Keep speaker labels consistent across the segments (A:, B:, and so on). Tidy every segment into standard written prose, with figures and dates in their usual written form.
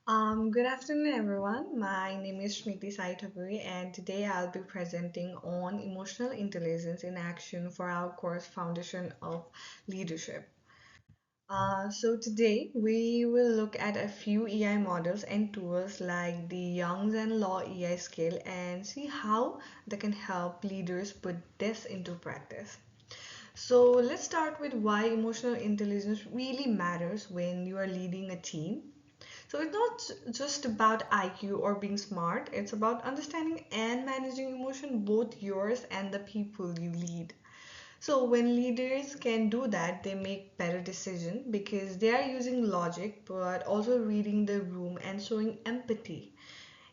A: Good afternoon, everyone. My name is Smriti, and today I'll be presenting on emotional intelligence in action for our course Foundation of Leadership. So today we will look at a few AI models and tools like the Young's and Law AI scale and see how they can help leaders put this into practice. So let's start with why emotional intelligence really matters when you are leading a team. So it's not just about IQ or being smart, it's about understanding and managing emotion, both yours and the people you lead. So when leaders can do that, they make better decisions because they are using logic but also reading the room and showing empathy.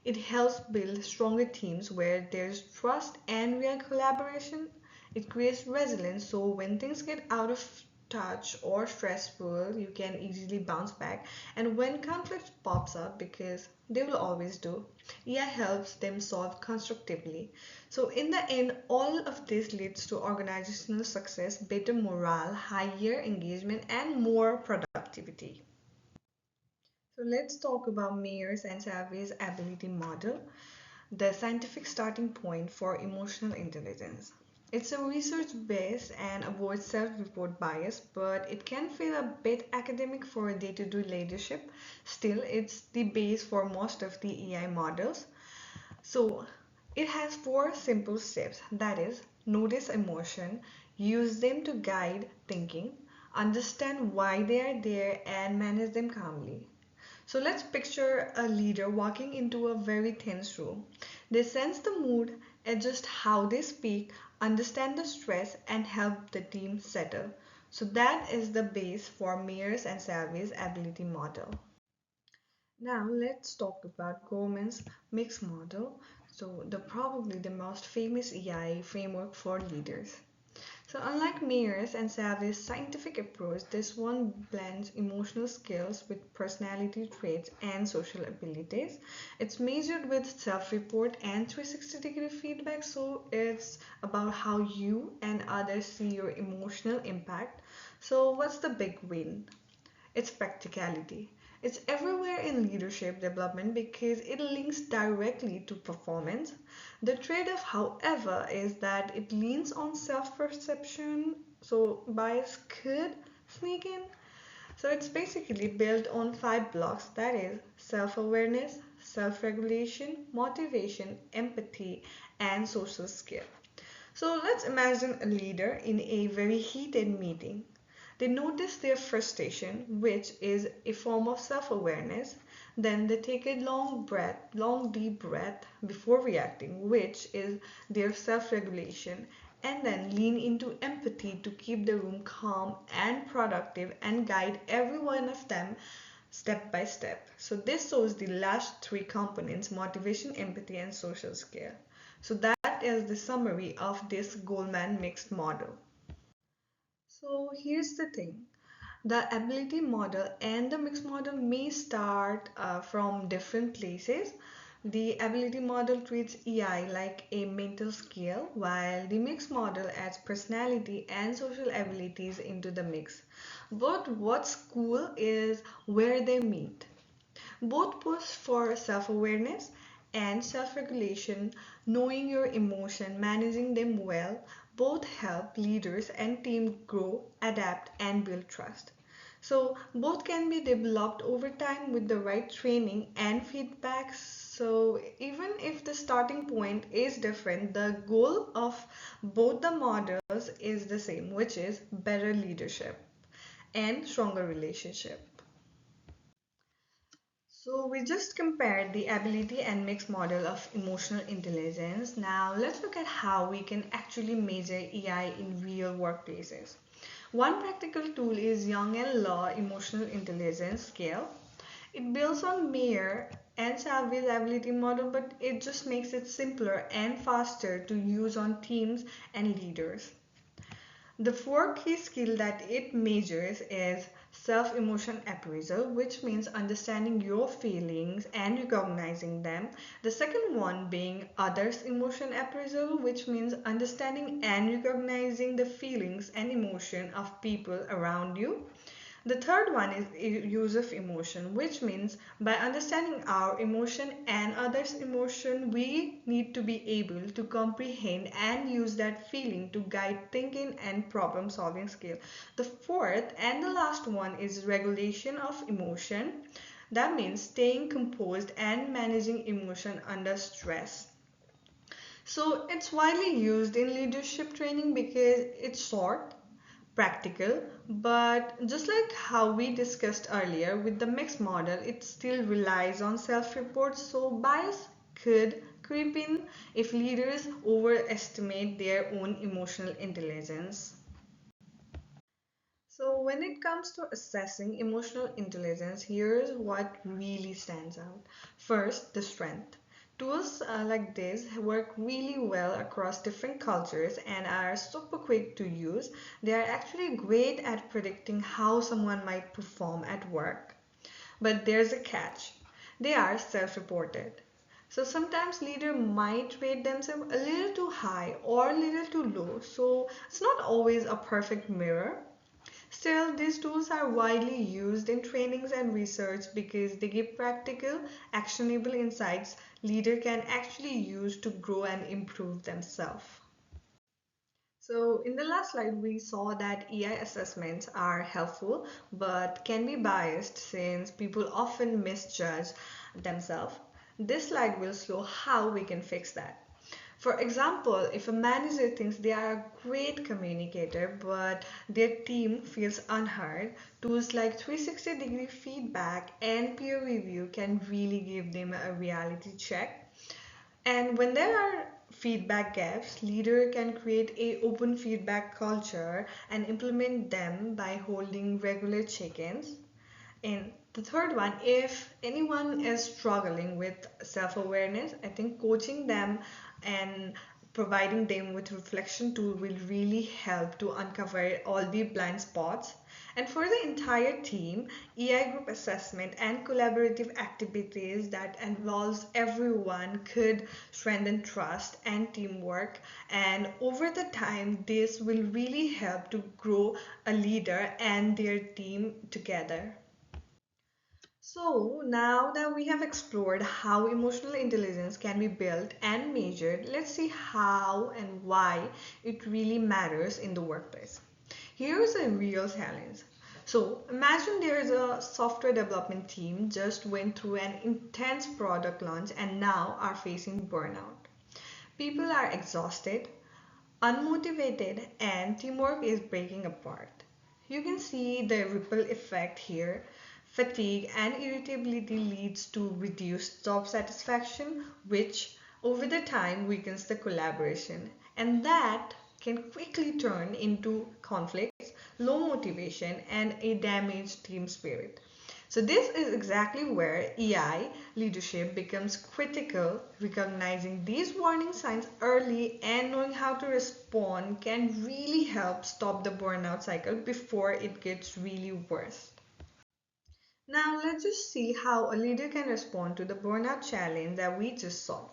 A: It helps build stronger teams where there's trust and real collaboration. It creates resilience so when things get out of touch or stressful, you can easily bounce back. And when conflict pops up, because they will always do, AI helps them solve constructively. So, in the end, all of this leads to organizational success, better morale, higher engagement, and more productivity. So let's talk about Mayer's and Savvy's ability model, the scientific starting point for emotional intelligence. It's a research based and avoids self report bias, but it can feel a bit academic for day to day leadership. Still, it's the base for most of the AI models. So, it has four simple steps, that is, notice emotion, use them to guide thinking, understand why they are there, and manage them calmly. So let's picture a leader walking into a very tense room. They sense the mood, adjust how they speak, understand the stress, and help the team settle. So that is the base for Mayer's and Salve's ability model. Now let's talk about Gorman's mixed model. So the probably the most famous EI framework for leaders. So, unlike Mayer's and Savvy's scientific approach, this one blends emotional skills with personality traits and social abilities. It's measured with self report and 360-degree feedback, so it's about how you and others see your emotional impact. So, what's the big win? It's practicality. It's everywhere in leadership development because it links directly to performance. The trade off, however, is that it leans on self perception, so bias could sneak in. So it's basically built on five blocks, that is, self awareness, self regulation, motivation, empathy, and social skill. So let's imagine a leader in a very heated meeting. They notice their frustration, which is a form of self awareness. Then they take a long deep breath before reacting, which is their self regulation. And then lean into empathy to keep the room calm and productive and guide every one of them step by step. So this shows the last three components motivation, empathy, and social skill. So that is the summary of this Goldman mixed model. So here's the thing. The ability model and the mixed model may start from different places. The ability model treats EI like a mental scale, while the mixed model adds personality and social abilities into the mix. But what's cool is where they meet. Both push for self awareness and self regulation, knowing your emotion, managing them well, both help leaders and teams grow, adapt, and build trust. So, both can be developed over time with the right training and feedback. So, even if the starting point is different, the goal of both the models is the same, which is better leadership and stronger relationship. So we just compared the ability and mixed model of emotional intelligence. Now let's look at how we can actually measure AI in real workplaces. One practical tool is Young and Law Emotional Intelligence Scale. It builds on Mayer and Salve's ability model, but it just makes it simpler and faster to use on teams and leaders. The four key skill that it measures is self-emotion appraisal, which means understanding your feelings and recognizing them. The second one being others emotion appraisal, which means understanding and recognizing the feelings and emotion of people around you. The third one is use of emotion, which means by understanding our emotion and others' emotion, we need to be able to comprehend and use that feeling to guide thinking and problem solving skill. The fourth and the last one is regulation of emotion. That means staying composed and managing emotion under stress. So it's widely used in leadership training because it's short, practical, but just like how we discussed earlier with the mixed model, it still relies on self-report, so bias could creep in if leaders overestimate their own emotional intelligence. So, when it comes to assessing emotional intelligence, here's what really stands out. First, the strength. Tools like this work really well across different cultures and are super quick to use. They are actually great at predicting how someone might perform at work. But there's a catch. They are self-reported. So sometimes leader might rate themselves a little too high or a little too low. So it's not always a perfect mirror. Still, these tools are widely used in trainings and research because they give practical, actionable insights leader can actually use to grow and improve themselves. So in the last slide, we saw that EI assessments are helpful but can be biased since people often misjudge themselves. This slide will show how we can fix that. For example, if a manager thinks they are a great communicator but their team feels unheard, tools like 360-degree feedback and peer review can really give them a reality check. And when there are feedback gaps, leader can create a open feedback culture and implement them by holding regular check-ins. And the third one, if anyone is struggling with self-awareness, I think coaching them and providing them with reflection tool will really help to uncover all the blind spots. And for the entire team, EI group assessment and collaborative activities that involves everyone could strengthen trust and teamwork. And over the time, this will really help to grow a leader and their team together. So, now that we have explored how emotional intelligence can be built and measured, let's see how and why it really matters in the workplace. Here's a real challenge. So, imagine there is a software development team just went through an intense product launch and now are facing burnout. People are exhausted, unmotivated, and teamwork is breaking apart. You can see the ripple effect here. Fatigue and irritability leads to reduced job satisfaction, which over the time weakens the collaboration. And that can quickly turn into conflicts, low motivation, and a damaged team spirit. So this is exactly where EI leadership becomes critical. Recognizing these warning signs early and knowing how to respond can really help stop the burnout cycle before it gets really worse. Now let's just see how a leader can respond to the burnout challenge that we just saw.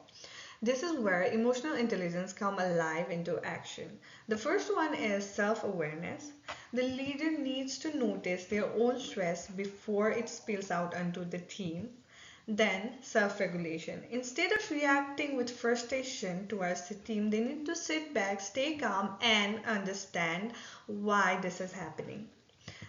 A: This is where emotional intelligence come alive into action. The first one is self-awareness. The leader needs to notice their own stress before it spills out onto the team. Then self-regulation. Instead of reacting with frustration towards the team, they need to sit back, stay calm, and understand why this is happening.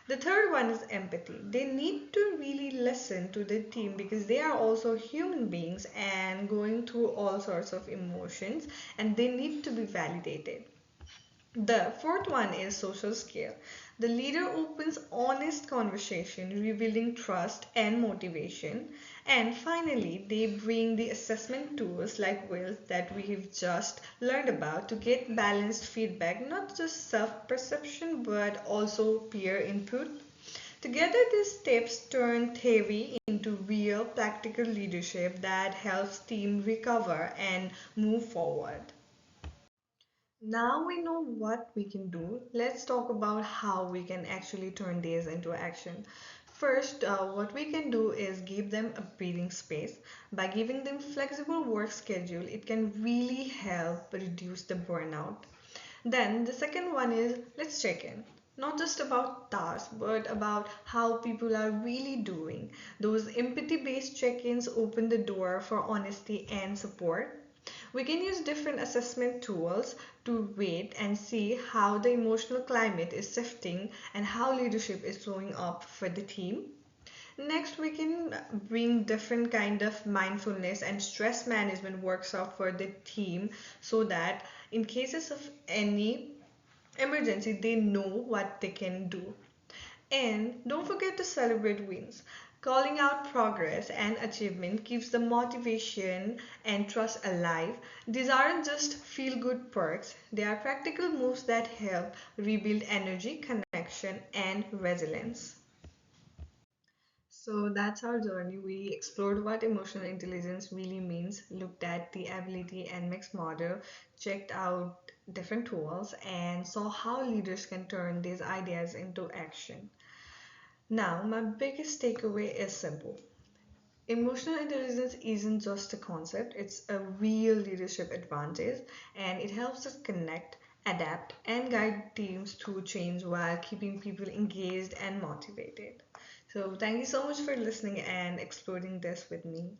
A: The third one is empathy. They need to really listen to the team because they are also human beings and going through all sorts of emotions and they need to be validated. The fourth one is social skill. The leader opens honest conversation, revealing trust and motivation. And finally, they bring the assessment tools like Wills that we have just learned about to get balanced feedback, not just self-perception but also peer input. Together, these steps turn theory into real practical leadership that helps team recover and move forward. Now we know what we can do. Let's talk about how we can actually turn these into action. First, what we can do is give them a breathing space. By giving them flexible work schedule, it can really help reduce the burnout. Then the second one is let's check in. not just about tasks, but about how people are really doing. Those empathy based check ins open the door for honesty and support. We can use different assessment tools to wait and see how the emotional climate is shifting and how leadership is showing up for the team. Next, we can bring different kind of mindfulness and stress management workshop for the team so that in cases of any emergency, they know what they can do. And don't forget to celebrate wins. Calling out progress and achievement keeps the motivation and trust alive. These aren't just feel good perks, they are practical moves that help rebuild energy, connection, and resilience. So that's our journey. We explored what emotional intelligence really means, looked at the ability and mix model, checked out different tools, and saw how leaders can turn these ideas into action. Now, my biggest takeaway is simple. Emotional intelligence isn't just a concept, it's a real leadership advantage, and it helps us connect, adapt, and guide teams through change while keeping people engaged and motivated. So, thank you so much for listening and exploring this with me.